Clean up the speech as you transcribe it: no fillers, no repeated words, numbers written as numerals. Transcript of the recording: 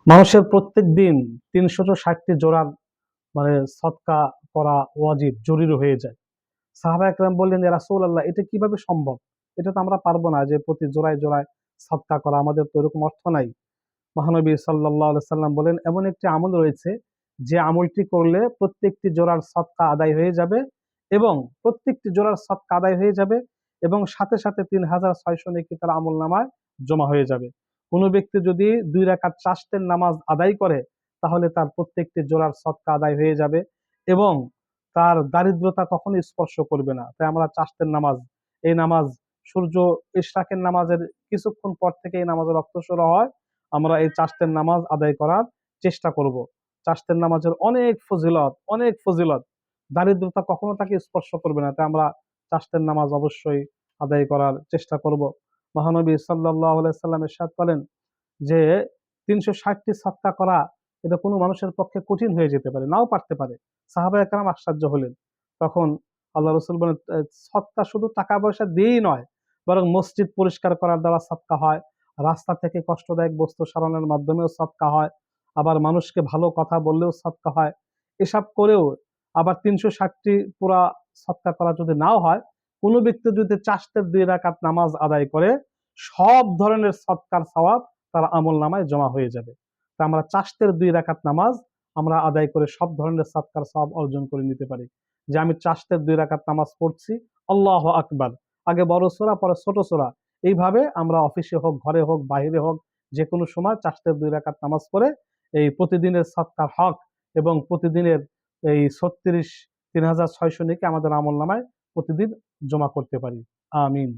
মানুষের প্রত্যেক দিন ৩৬০টি জোড়ার সদকা করা ওয়াজিব জরুরি হয়ে যায়। সাহাবা একরাম বললেন, ইয়া রাসূলুল্লাহ, এটা কিভাবে সম্ভব? এটা তো আমরা পারবো না যে প্রতি জোড়ায় জোড়ায় সদকা করা, আমাদের তো এরকম অর্থ নাই। মহানবী সাল্লাল্লাহু আলাইহি সাল্লাম বলেন, এমন একটি আমল রয়েছে যে আমলটি করলে প্রত্যেকটি জোড়ার সদকা আদায় হয়ে যাবে এবং প্রত্যেকটি জোড়ার সদকা আদায় হয়ে যাবে এবং সাথে সাথে ৩৬০০ নেকি তার আমলনামায় জমা হয়ে যাবে। কোনো ব্যক্তি যদি ২ রাকাত চাশতের নামাজ আদায় করে তাহলে তার প্রত্যেকটি জোড়ার সদকা আদায় হয়ে যাবে এবং তার দারিদ্রতা কখনো স্পর্শ করবে না। তাই আমরা চাশতের নামাজ, এই নামাজ সূর্য ইশরাকের নামাজের কিছুক্ষণ পর থেকে এই নামাজের রক্ত শুরু হয়, আমরা এই চাশতের নামাজ আদায় করার চেষ্টা করব। চাশতের নামাজের অনেক ফজিলত, অনেক ফজিলত, দারিদ্রতা কখনো তাকে স্পর্শ করবে না। তাই আমরা চাশতের নামাজ অবশ্যই আদায় করার চেষ্টা করব। মহানবী সাল্লাল্লাহু আলাইহি সাল্লাম ইরশাদ করেন যে ৩৬০টি সদকা করা এটা কোনো মানুষের পক্ষে কঠিন হয়ে যেতে পারে, নাও পারতে পারে। সাহাবায়ে কেরাম আশ্চর্য হলেন। তখন আল্লাহ রসুল বলেন, সদকা শুধু টাকা পয়সা দিয়েই নয়, বরং মসজিদ পরিষ্কার করার দ্বারা সদকা হয়, রাস্তা থেকে কষ্টদায়ক বস্তু সরানোর মাধ্যমেও সদকা হয়, আবার মানুষকে ভালো কথা বললেও সদকা হয়। এসব করেও আবার ৩৬০টি পুরা সদকা করা যদি নাও হয়, কোনো ব্যক্তি যদি চাশতের ২ রাকাত নামাজ আদায় করে, সব ধরনের সদকার সওয়াব তার আমলনামায় জমা হয়ে যাবে। তা আমরা চাশতের ২ রাকাত নামাজ আমরা আদায় করে সব ধরনের সদকার সওয়াব অর্জন করে নিতে পারি। যে আমি চাশতের ২ রাকাত নামাজ পড়ছি, আল্লাহু আকবার, আগে বড় সূরা পরে ছোট সূরা, এইভাবে আমরা অফিসে হোক, ঘরে হোক, বাহিরে হোক, যেকোনো সময় চাশতের ২ রাকাত নামাজ পড়ে এই প্রতিদিনের সদকার হক এবং প্রতিদিনের এই ৩৬ নেকি আমাদের আমলনামায় প্রতিদিন জমা করতে পারি। আমিন।